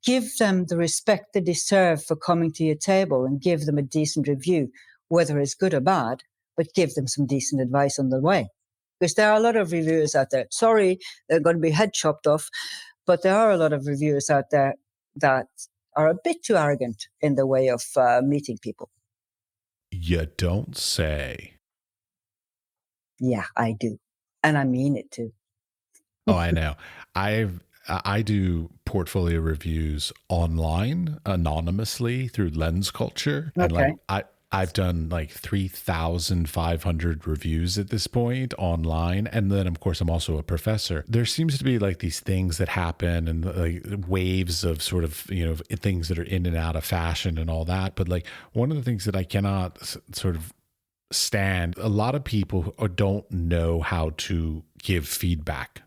give them the respect they deserve for coming to your table and give them a decent review, whether it's good or bad, but give them some decent advice on the way. Because there are a lot of reviewers out there. Sorry, they're going to be head chopped off, but there are a lot of reviewers out there that are a bit too arrogant in the way of meeting people. You don't say. Yeah, I do. And I mean it too. Oh, I know. I do portfolio reviews online anonymously through Lens Culture, and Okay. I've done like 3,500 reviews at this point online. And then, of course, I'm also a professor. There seems to be like these things that happen and like waves of sort of, things that are in and out of fashion and all that. But like one of the things that I cannot sort of stand, a lot of people don't know how to give feedback.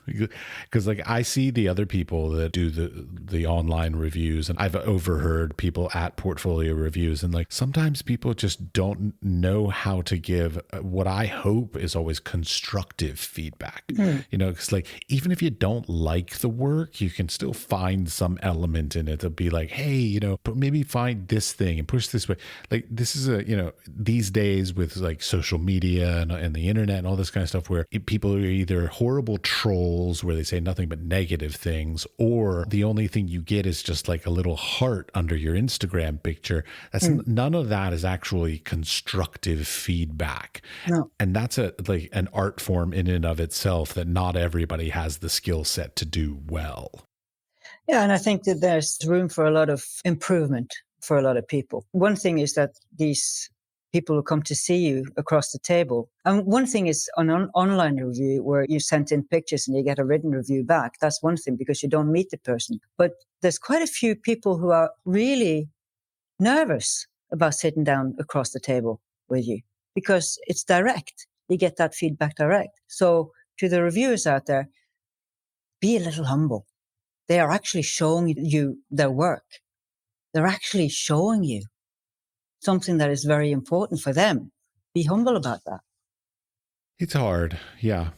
Because like I see the other people that do the online reviews, and I've overheard people at portfolio reviews, and like sometimes people just don't know how to give what I hope is always constructive feedback. Because like even if you don't like the work, you can still find some element in it to be like, hey, but maybe find this thing and push this way. Like this is these days with like social media and the internet and all this kind of stuff, where people are either horrible trolls where they say nothing but negative things, or the only thing you get is just like a little heart under your Instagram picture. That's none of that is actually constructive feedback. No. And that's like an art form in and of itself that not everybody has the skill set to do well. Yeah, and I think that there's room for a lot of improvement for a lot of people. One thing is that these people who come to see you across the table. And one thing is an online review where you sent in pictures and you get a written review back. That's one thing because you don't meet the person. But there's quite a few people who are really nervous about sitting down across the table with you because it's direct. You get that feedback direct. So to the reviewers out there, be a little humble. They are actually showing you their work. They're actually showing you something that is very important for them. Be humble about that. It's hard. Yeah.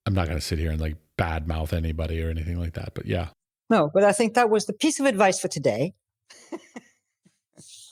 I'm not going to sit here and like badmouth anybody or anything like that, but yeah. No, but I think that was the piece of advice for today.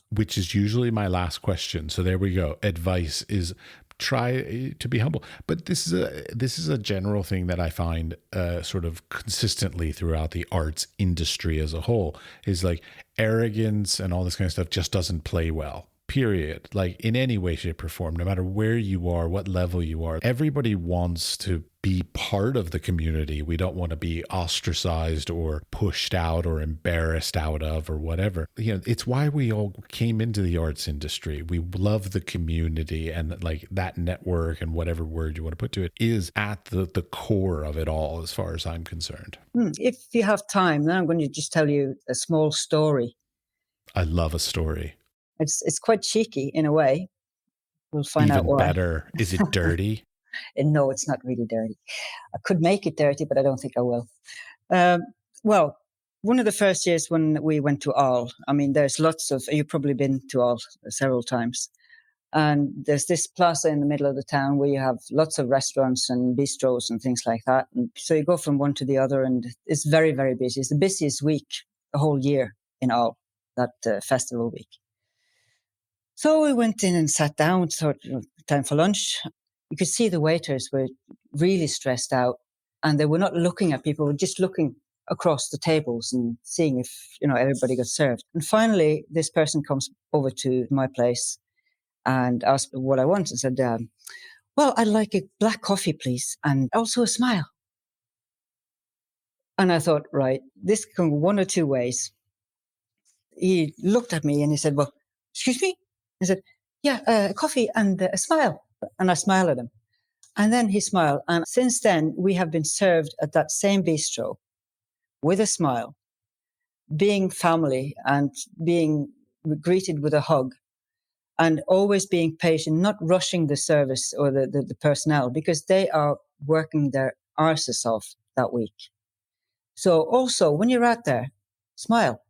Which is usually my last question. So there we go. Advice is try to be humble. But this is a general thing that I find sort of consistently throughout the arts industry as a whole, is like arrogance and all this kind of stuff just doesn't play well. Period. Like in any way, shape, or form, no matter where you are, what level you are, everybody wants to be part of the community. We don't want to be ostracized or pushed out or embarrassed out of or whatever. It's why we all came into the arts industry. We love the community, and like that network and whatever word you want to put to it is at the core of it all, as far as I'm concerned. If you have time, then I'm going to just tell you a small story. I love a story. It's quite cheeky in a way. We'll find Even out why. better. Is it dirty? And no, it's not really dirty. I could make it dirty, but I don't think I will. Well, one of the first years when we went to Aal, I mean, there's lots of, you've probably been to Aal several times. And there's this plaza in the middle of the town where you have lots of restaurants and bistros and things like that. And so you go from one to the other, and it's very, very busy. It's the busiest week the whole year in Aal, that festival week. So we went in and sat down, thought, time for lunch. You could see the waiters were really stressed out, and they were not looking at people, they were just looking across the tables and seeing if, everybody got served. And finally, this person comes over to my place and asked what I want, and said, well, I'd like a black coffee, please, and also a smile. And I thought, right, this can go one or two ways. He looked at me and he said, well, excuse me? I said, yeah, a coffee and a smile. And I smile at him. And then he smiled. And since then, we have been served at that same bistro with a smile, being family and being greeted with a hug, and always being patient, not rushing the service or the personnel, because they are working their arses off that week. So also, when you're out there, smile.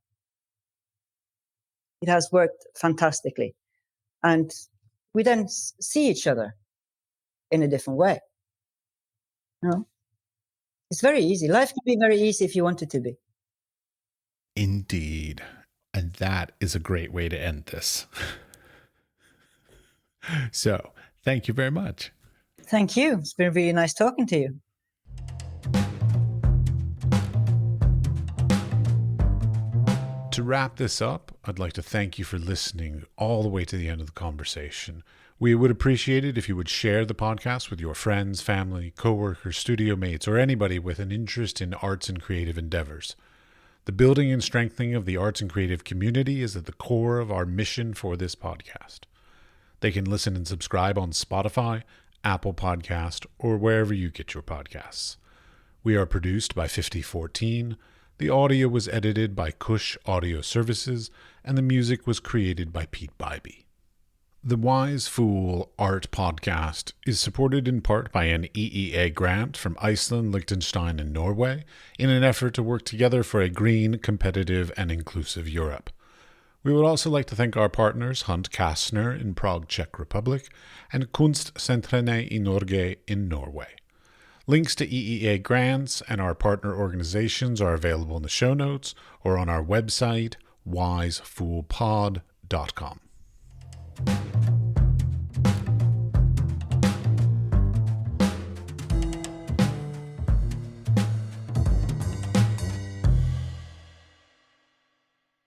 It has worked fantastically. And we then see each other in a different way. You know? It's very easy. Life can be very easy if you want it to be. Indeed. And that is a great way to end this. So, thank you very much. Thank you. It's been really nice talking to you. To wrap this up, I'd like to thank you for listening all the way to the end of the conversation. We would appreciate it if you would share the podcast with your friends, family, coworkers, studio mates, or anybody with an interest in arts and creative endeavors. The building and strengthening of the arts and creative community is at the core of our mission for this podcast. They can listen and subscribe on Spotify, Apple Podcast, or wherever you get your podcasts. We are produced by 5014. The audio was edited by CushAudio Services, and the music was created by Pete Bybee. The Wise Fool Art Podcast is supported in part by an EEA grant from Iceland, Liechtenstein, and Norway in an effort to work together for a green, competitive, and inclusive Europe. We would also like to thank our partners Hunt Kastner in Prague, Czech Republic, and Kunstsentrene i Norge in Norway. Links to EEA grants and our partner organizations are available in the show notes or on our website, wisefoolpod.com.